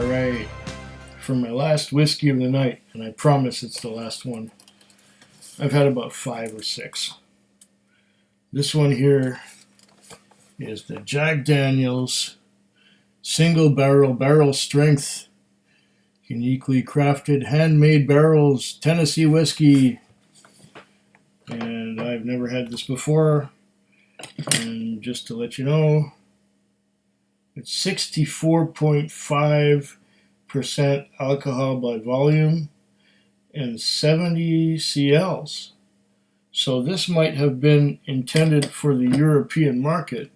Alright, for my last whiskey of the night, and I promise it's the last one. I've had about 5 or 6. This one here is the Jack Daniel's single barrel strength, uniquely crafted handmade barrels Tennessee whiskey. And I've never had this before. And just to let you know, it's 64.5% alcohol by volume and 70 CLs. So this might have been intended for the European market,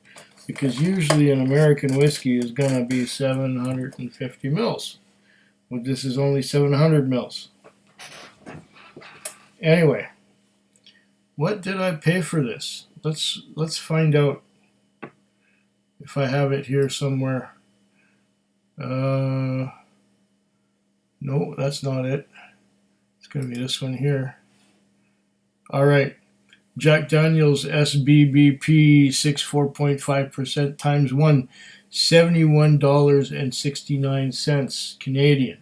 because usually an American whiskey is going to be 750 mils. Well, this is only 700 mils. Anyway, what did I pay for this? Let's find out if I have it here somewhere. No, that's not it. It's going to be this one here. All right. Jack Daniel's SBBP 64.5% times 1, $71.69 Canadian.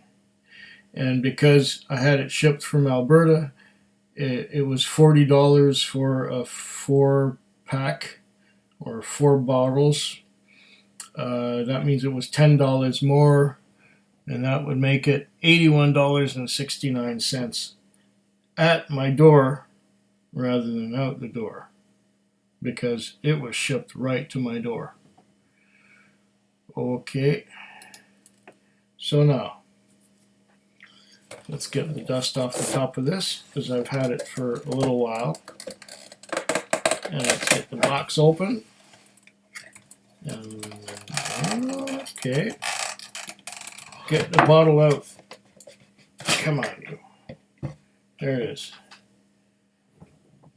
And because I had it shipped from Alberta, it was $40 for a 4-pack or 4 bottles. That means it was $10 more, and that would make it $81.69 at my door rather than out the door, because it was shipped right to my door. Okay, so now let's get the dust off the top of this, because I've had it for a little while. And let's get the box open. Okay, get the bottle out. Come on, you. There it is.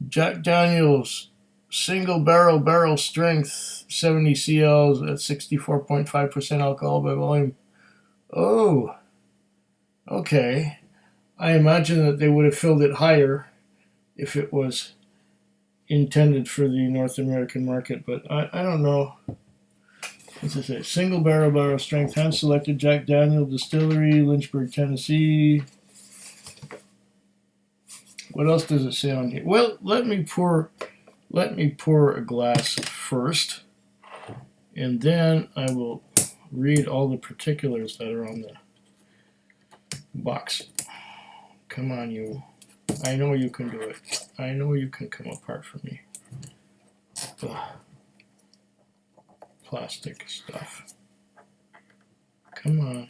Jack Daniel's single barrel strength, 70 CLs at 64.5% alcohol by volume. Oh, okay. I imagine that they would have filled it higher if it was intended for the North American market, but I don't know. What's it say? Single barrel strength, hand selected Jack Daniel Distillery, Lynchburg, Tennessee. What else does it say on here? Well, let me pour a glass first, and then I will read all the particulars that are on the box. Come on, you. I know you can do it. I know you can come apart from me. Ugh. Plastic stuff. Come on.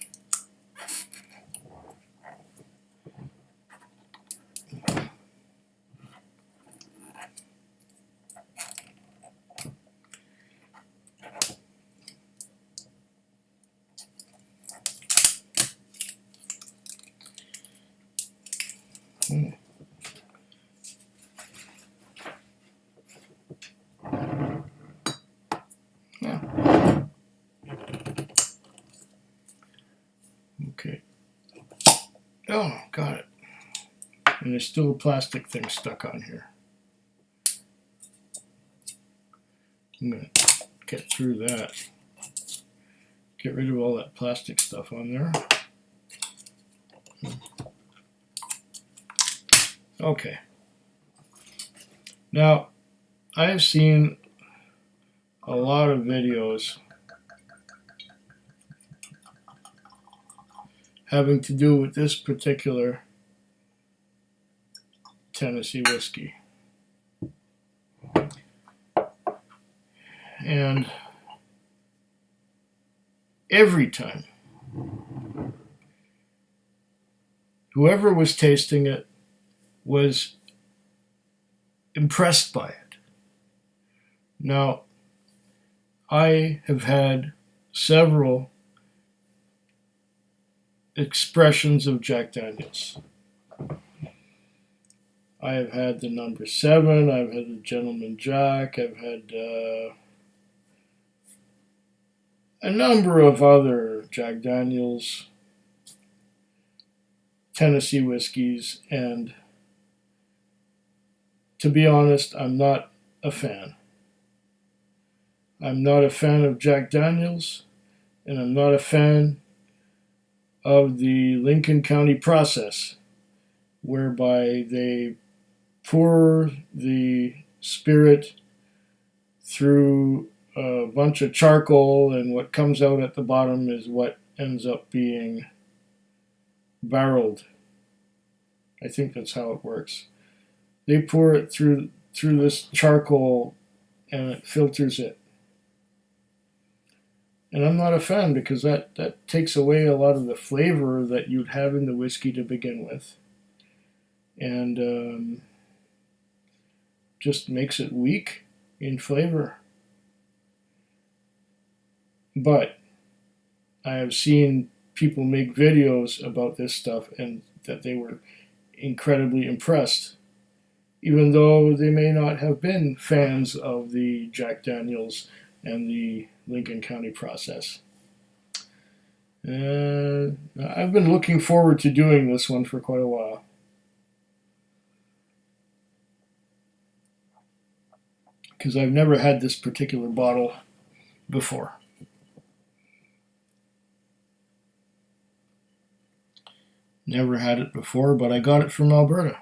Yeah. Okay. Oh, got it. And there's still a plastic thing stuck on here. I'm going to get through that. Get rid of all that plastic stuff on there. Okay. Now, I've seen a lot of videos having to do with this particular Tennessee whiskey. And every time, whoever was tasting it was impressed by it. Now, I have had several expressions of Jack Daniels. I have had the number 7, I've had the Gentleman Jack, I've had a number of other Jack Daniels Tennessee whiskeys, and to be honest, I'm not a fan. I'm not a fan of Jack Daniels, and I'm not a fan of the Lincoln County process, whereby they pour the spirit through a bunch of charcoal, and what comes out at the bottom is what ends up being barreled. I think that's how it works. They pour it through this charcoal, and it filters it. And I'm not a fan, because that takes away a lot of the flavor that you'd have in the whiskey to begin with, and just makes it weak in flavor. But I have seen people make videos about this stuff, and that they were incredibly impressed, even though they may not have been fans of the Jack Daniels and the Lincoln County process. I've been looking forward to doing this one for quite a while. Because I've never had this particular bottle before. Never had it before, but I got it from Alberta.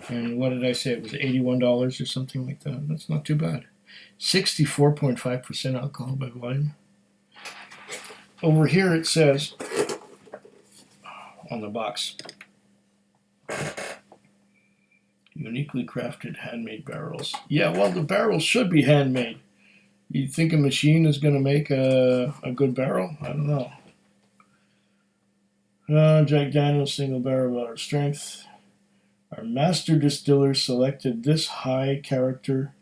And what did I say? It was $81 or something like that. That's not too bad. 64.5% alcohol by volume. Over here it says on the box, uniquely crafted handmade barrels. Yeah, well, the barrels should be handmade. You think a machine is going to make a good barrel? I don't know. Jack Daniel's single barrel of our strength. Our master distiller selected this high character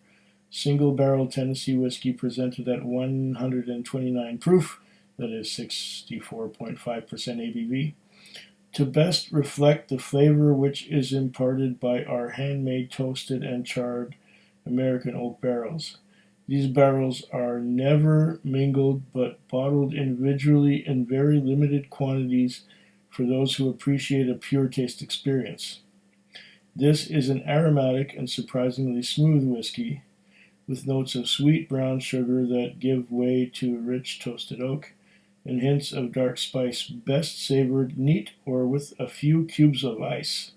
single barrel Tennessee whiskey, presented at 129 proof, that is 64.5% ABV, to best reflect the flavor which is imparted by our handmade toasted and charred American oak barrels. These barrels are never mingled, but bottled individually in very limited quantities for those who appreciate a pure taste experience. This is an aromatic and surprisingly smooth whiskey, with notes of sweet brown sugar that give way to rich toasted oak, and hints of dark spice, best savored neat or with a few cubes of ice.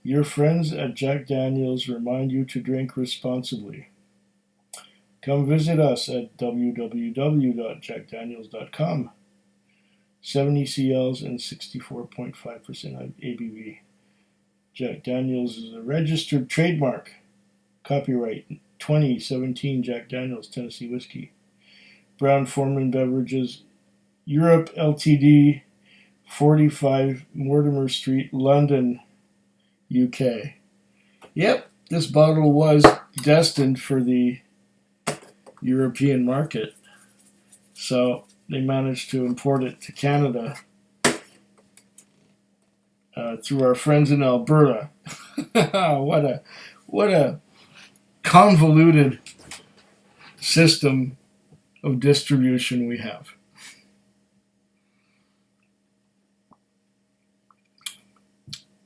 Your friends at Jack Daniels remind you to drink responsibly. Come visit us at www.jackdaniels.com. 70 CLs and 64.5% ABV. Jack Daniels is a registered trademark. Copyright 2017 Jack Daniels Tennessee Whiskey. Brown-Forman Beverages Europe Ltd. 45 Mortimer Street, London, UK. Yep, this bottle was destined for the European market. So they managed to import it to Canada through our friends in Alberta. what a convoluted system of distribution we have.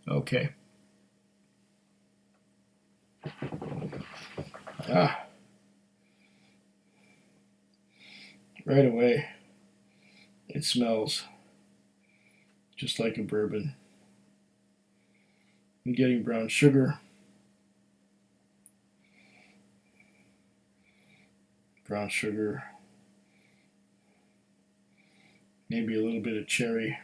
Okay. Right away, it smells just like a bourbon. I'm getting brown sugar, maybe a little bit of cherry.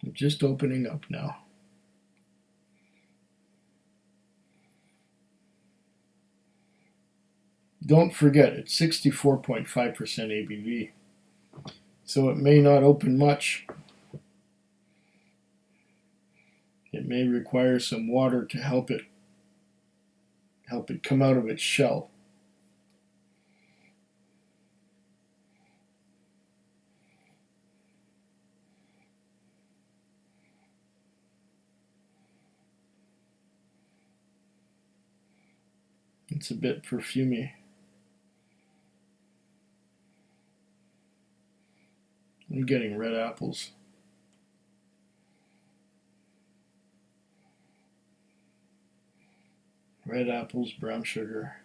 I'm just opening up now. Don't forget, it's 64.5% ABV, so it may not open much. It may require some water to help it come out of its shell. It's a bit perfumey. I'm getting red apples. Red apples, brown sugar.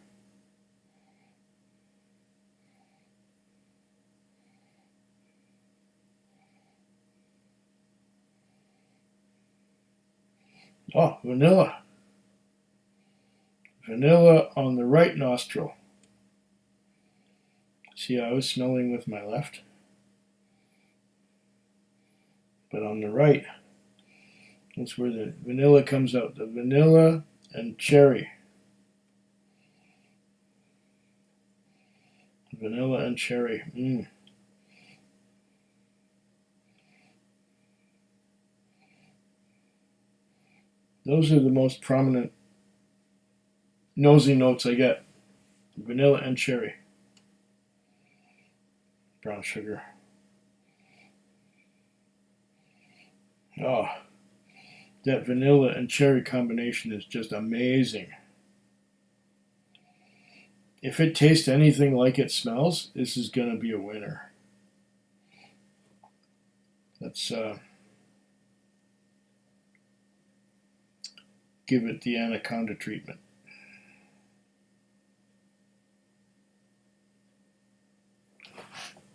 Oh, vanilla. Vanilla on the right nostril. See, I was smelling with my left, but on the right, that's where the vanilla comes out. The vanilla and cherry. Vanilla and cherry. Those are the most prominent nosy notes I get. Vanilla and cherry. Brown sugar. Oh, that vanilla and cherry combination is just amazing. If it tastes anything like it smells, this is going to be a winner. Let's give it the anaconda treatment.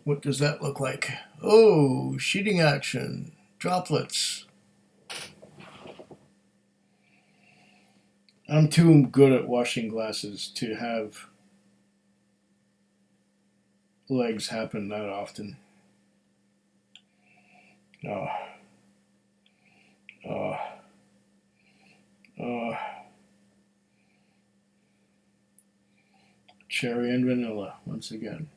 What does that look like? Oh, sheeting action, droplets. I'm too good at washing glasses to have legs happen that often. Oh. Oh. Oh. Cherry and vanilla once again.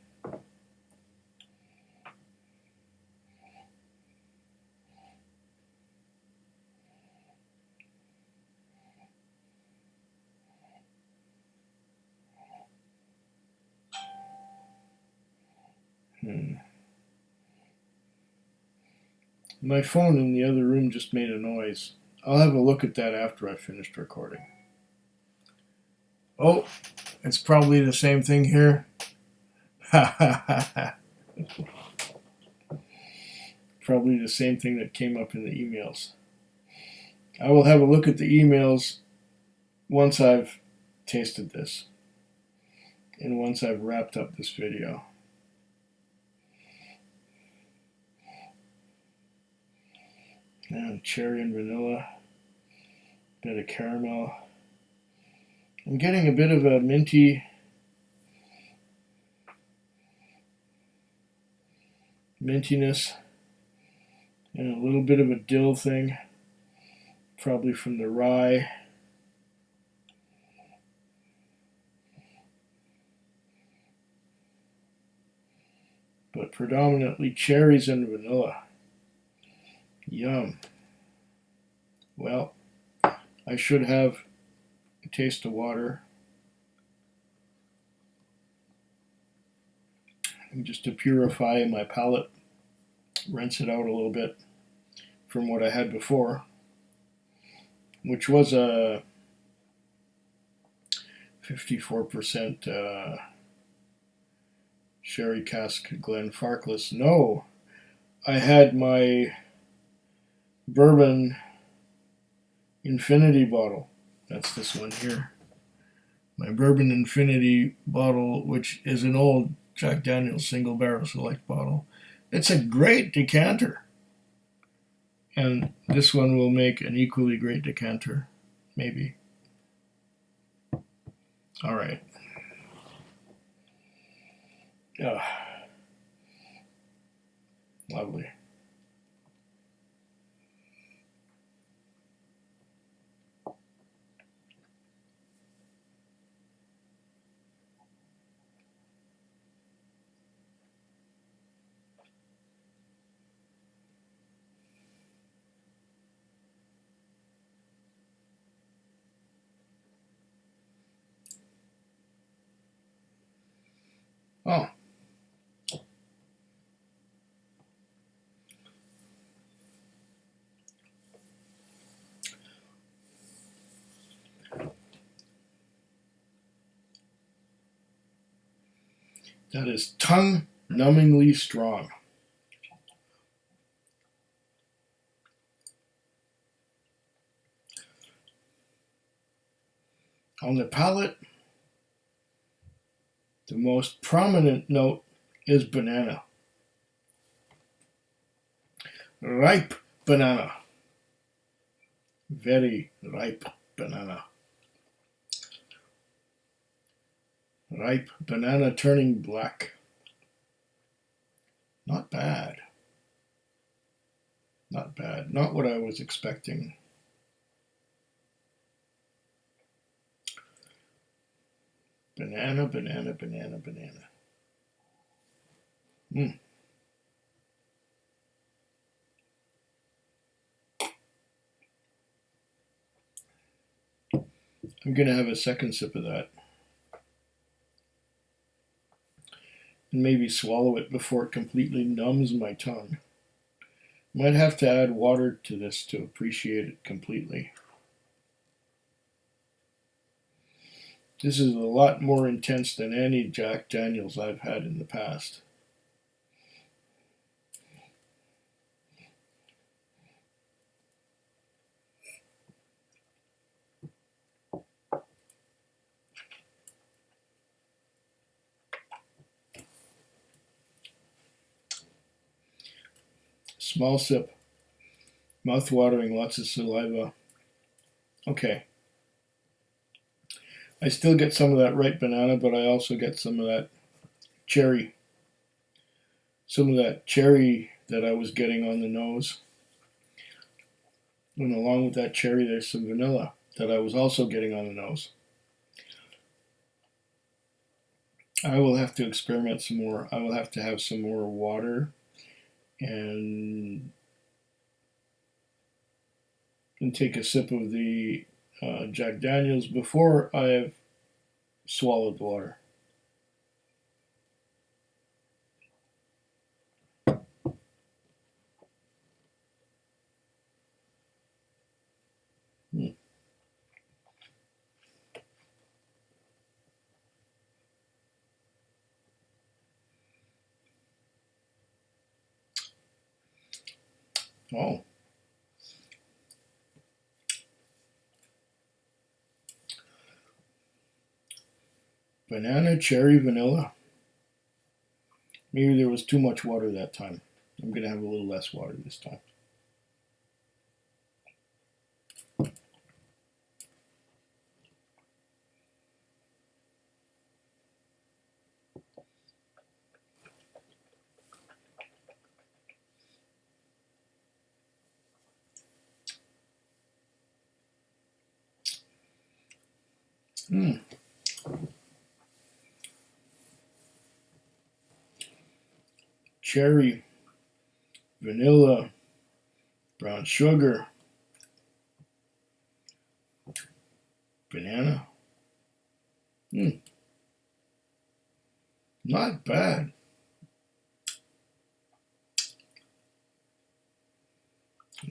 My phone in the other room just made a noise. I'll have a look at that after I finished recording. Oh, it's probably the same thing here. Probably the same thing that came up in the emails. I will have a look at the emails once I've tasted this and once I've wrapped up this video. And cherry and vanilla, bit of caramel. I'm getting a bit of a mintiness and a little bit of a dill thing, probably from the rye. But predominantly cherries and vanilla. Yum. Well, I should have a taste of water. And just to purify my palate, rinse it out a little bit from what I had before, which was a 54% sherry cask Glenfarclas. No, I had my bourbon infinity bottle. That's this one here. My bourbon infinity bottle, which is an old Jack Daniel's single barrel select bottle. It's a great decanter. And this one will make an equally great decanter, maybe. All right. Lovely. Oh. That is tongue-numbingly strong. On the palate, the most prominent note is banana. Ripe banana. Very ripe banana. Ripe banana turning black. Not bad. Not bad. Not what I was expecting. Banana, banana, banana, banana. I'm going to have a second sip of that. And maybe swallow it before it completely numbs my tongue. Might have to add water to this to appreciate it completely. This is a lot more intense than any Jack Daniels I've had in the past. Small sip. Mouth watering, lots of saliva. Okay. I still get some of that ripe banana, but I also get some of that cherry. Some of that cherry that I was getting on the nose. And along with that cherry, there's some vanilla that I was also getting on the nose. I will have to experiment some more. I will have to have some more water and take a sip of the Jack Daniels before I have swallowed the water. Oh. Banana, cherry, vanilla. Maybe there was too much water that time. I'm going to have a little less water this time. Cherry, vanilla, brown sugar, banana. Not bad.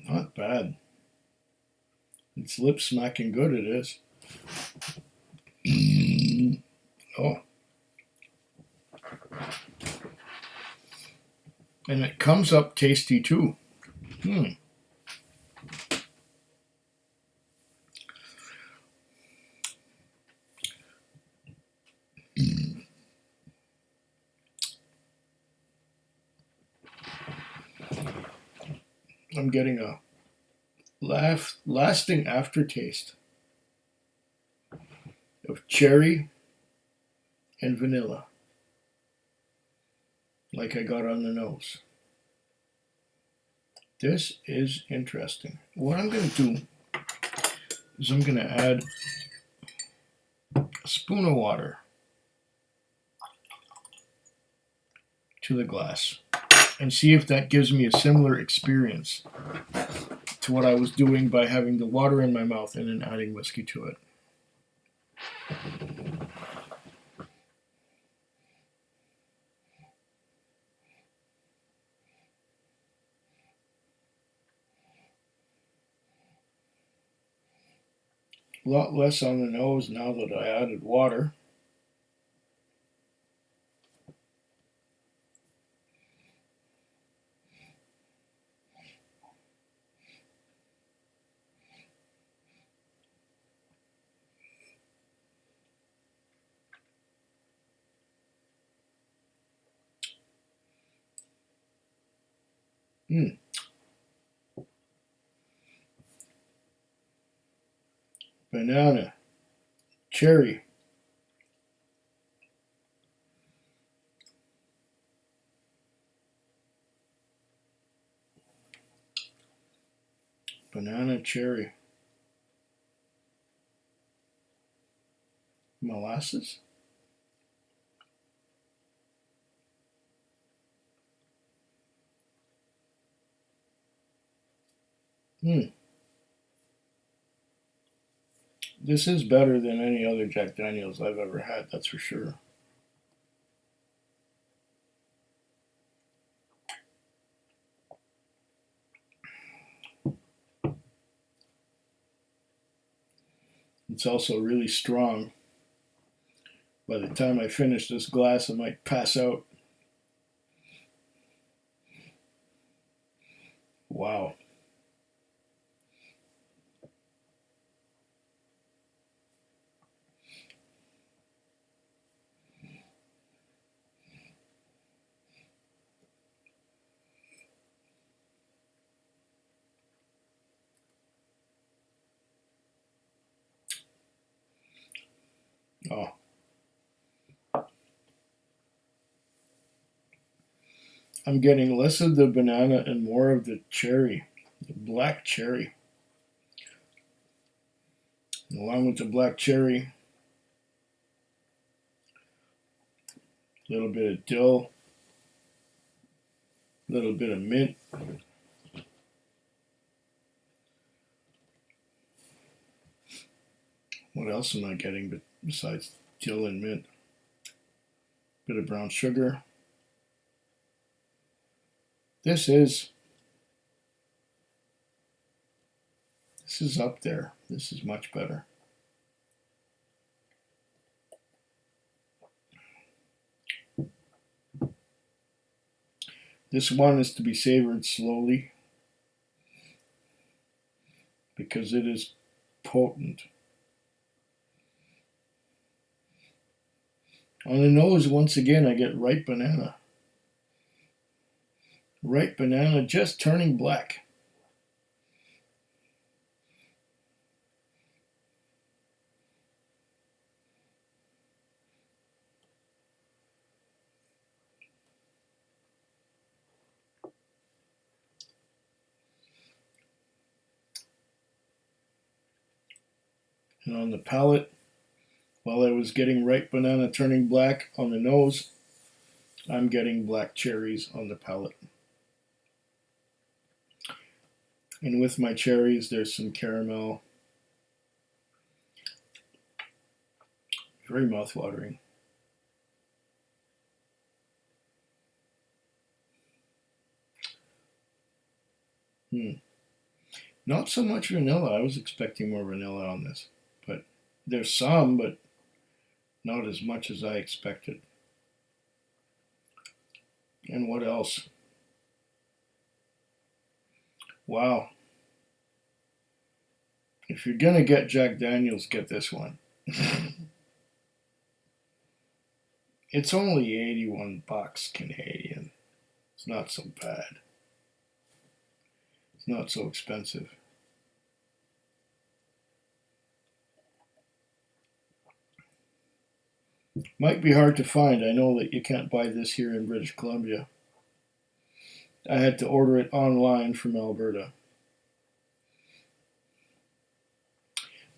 Not bad. It's lip smacking good, it is. Oh. And it comes up tasty too. I'm getting a lasting aftertaste of cherry and vanilla, like I got on the nose. This is interesting. What I'm going to do is I'm going to add a spoon of water to the glass and see if that gives me a similar experience to what I was doing by having the water in my mouth and then adding whiskey to it. A lot less on the nose now that I added water. banana, cherry, banana, cherry, molasses. This is better than any other Jack Daniels I've ever had, that's for sure. It's also really strong. By the time I finish this glass, I might pass out. Wow. Oh. I'm getting less of the banana and more of the cherry, the black cherry. And along with the black cherry, a little bit of dill, a little bit of mint. What else am I getting besides dill and mint? Bit of brown sugar. This is up there. This is much better. This one is to be savored slowly because it is potent. On the nose, once again, I get ripe banana. Ripe banana just turning black. And on the palate, while I was getting ripe banana turning black on the nose, I'm getting black cherries on the palate. And with my cherries, there's some caramel. Very mouth-watering. Not so much vanilla. I was expecting more vanilla on this. But there's some, but not as much as I expected. And what else? Wow. If you're going to get Jack Daniels, get this one. It's only 81 bucks Canadian. It's not so bad. It's not so expensive. Might be hard to find. I know that you can't buy this here in British Columbia. I had to order it online from Alberta.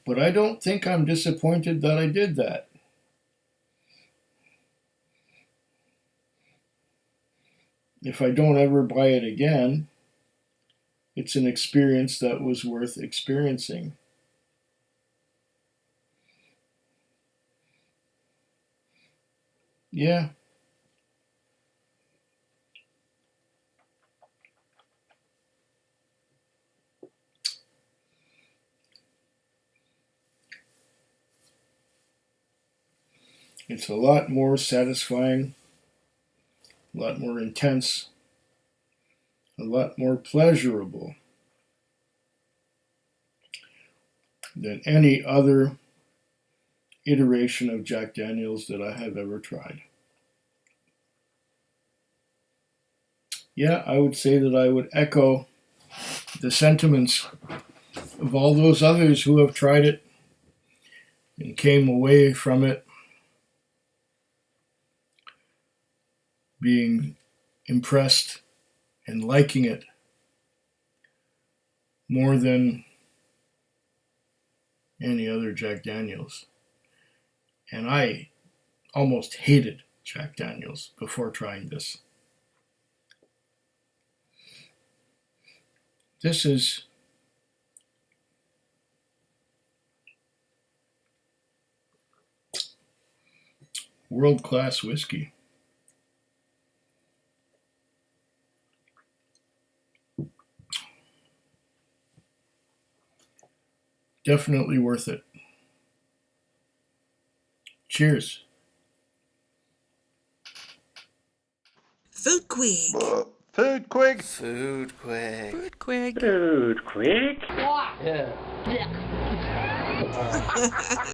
But I don't think I'm disappointed that I did that. If I don't ever buy it again, it's an experience that was worth experiencing. Yeah. It's a lot more satisfying, a lot more intense, a lot more pleasurable than any other iteration of Jack Daniels that I have ever tried. Yeah, I would say that I would echo the sentiments of all those others who have tried it and came away from it being impressed and liking it more than any other Jack Daniels. And I almost hated Jack Daniels before trying this. This is world-class whiskey. Definitely worth it. Cheers. Food Quig. Food Quig. Food quick. Food Quig. Food quick. Yeah.